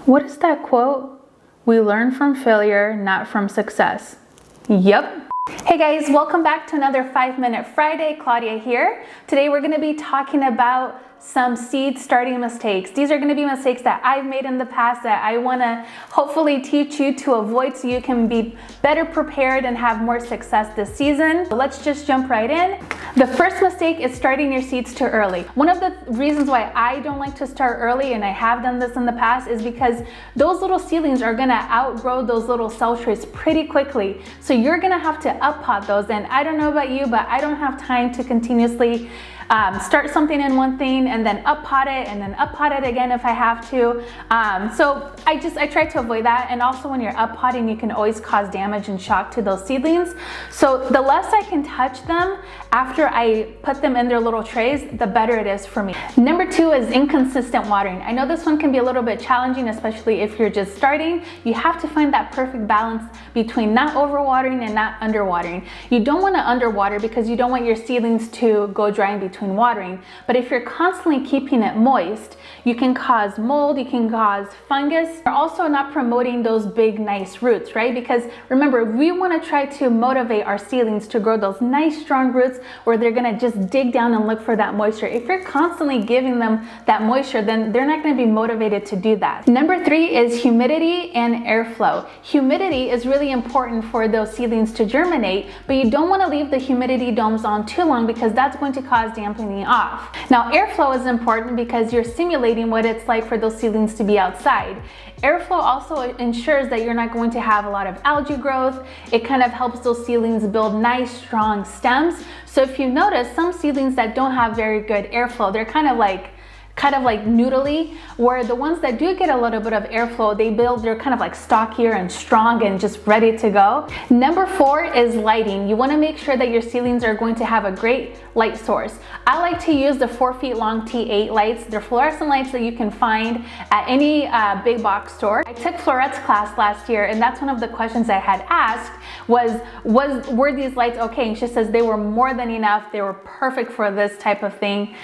What is that quote? We learn from failure, not from success. Yep. Hey guys, welcome back to another 5-Minute Friday. Claudia here. Today we're going to be talking about some seed starting mistakes. These are going to be mistakes that I've made in the past that I want to hopefully teach you to avoid so you can be better prepared and have more success this season. So let's just jump right in. The first mistake is starting your seeds too early. One of the reasons why I don't like to start early, and I have done this in the past, is because those little seedlings are going to outgrow those little cell trays pretty quickly. So you're going to have to up pot those, and I don't know about you, but I don't have time to continuously start something in one thing and then up pot it and then up pot it again if I have to. So I try to avoid that. And also when you're up potting, you can always cause damage and shock to those seedlings. So the less I can touch them after I put them in their little trays, the better it is for me. Number 2 is inconsistent watering. I know this one can be a little bit challenging, especially if you're just starting. You have to find that perfect balance between not overwatering and not underwatering. You don't want to underwater because you don't want your seedlings to go dry in between watering. But if you're constantly keeping it moist, you can cause mold, you can cause fungus. You're also not promoting those big, nice roots, right? Because remember, we want to try to motivate our seedlings to grow those nice, strong roots where they're going to just dig down and look for that moisture. If you're constantly giving them that moisture, then they're not going to be motivated to do that. Number 3 is humidity and airflow. Humidity is really important for those seedlings to germinate, but you don't want to leave the humidity domes on too long because that's going to cause dampening off. Now, airflow is important because you're simulating what it's like for those seedlings to be outside. Airflow also ensures that you're not going to have a lot of algae growth. It kind of helps those seedlings build nice, strong stems. So if you notice, some seedlings that don't have very good airflow, they're kind of like noodly, where the ones that do get a little bit of airflow, they're kind of like stockier and strong and just ready to go. Number 4 is lighting. You want to make sure that your seedlings are going to have a great light source. I like to use the 4 feet long T8 lights. They're fluorescent lights that you can find at any big box store. I took Florette's class last year, and that's one of the questions I had asked were these lights okay? And she says they were more than enough. They were perfect for this type of thing.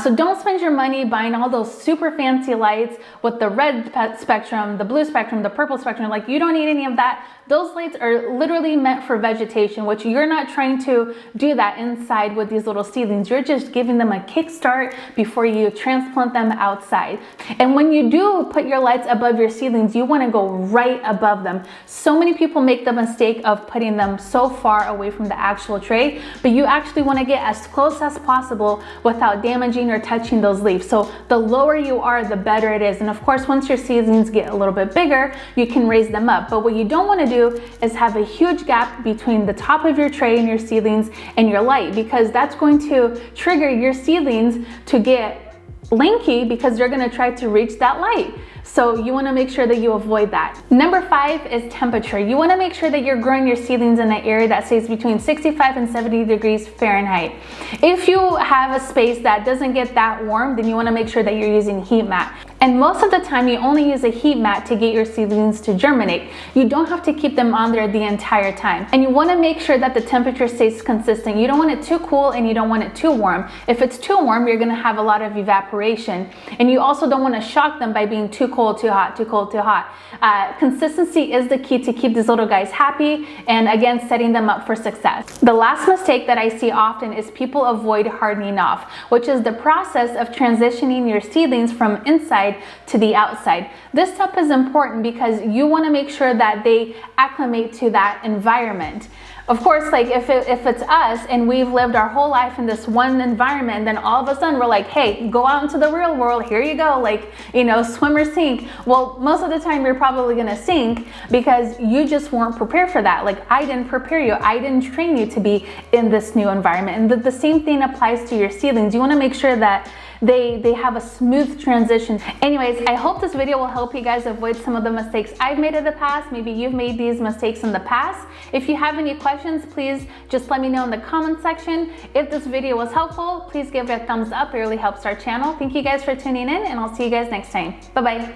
So don't spend your money buying all those super fancy lights with the red spectrum, the blue spectrum, the purple spectrum. Like, you don't need any of that. Those lights are literally meant for vegetation, which you're not trying to do that inside with these little seedlings. You're just giving them a kickstart before you transplant them outside. And when you do put your lights above your seedlings, you want to go right above them. So many people make the mistake of putting them so far away from the actual tray, but you actually want to get as close as possible without damaging or touching those leaves. So the lower you are, the better it is. And of course, once your seedlings get a little bit bigger, you can raise them up. But what you don't want to do is have a huge gap between the top of your tray and your seedlings and your light, because that's going to trigger your seedlings to get lanky because they're going to try to reach that light. So you want to make sure that you avoid that. Number 5 is temperature. You want to make sure that you're growing your seedlings in an area that stays between 65 and 70 degrees Fahrenheit. If you have a space that doesn't get that warm, then you want to make sure that you're using heat mat. And most of the time, you only use a heat mat to get your seedlings to germinate. You don't have to keep them on there the entire time. And you want to make sure that the temperature stays consistent. You don't want it too cool and you don't want it too warm. If it's too warm, you're going to have a lot of evaporation. And you also don't want to shock them by being too cold, too hot, too cold, too hot. Consistency is the key to keep these little guys happy and, again, setting them up for success. The last mistake that I see often is people avoid hardening off, which is the process of transitioning your seedlings from inside to the outside. This step is important because you want to make sure that they acclimate to that environment. Of course, like if it's us and we've lived our whole life in this one environment, and then all of a sudden we're like, hey, go out into the real world, here you go, like, you know, swim or sink. Well, most of the time you're probably gonna sink because you just weren't prepared for that. Like, I didn't prepare you, I didn't train you to be in this new environment. And the same thing applies to your seedlings. You wanna make sure that they have a smooth transition. Anyways, I hope this video will help you guys avoid some of the mistakes I've made in the past. Maybe you've made these mistakes in the past. If you have any questions, please just let me know in the comment section. If this video was helpful, please give it a thumbs up. It really helps our channel. Thank you guys for tuning in, and I'll see you guys next time. Bye-bye.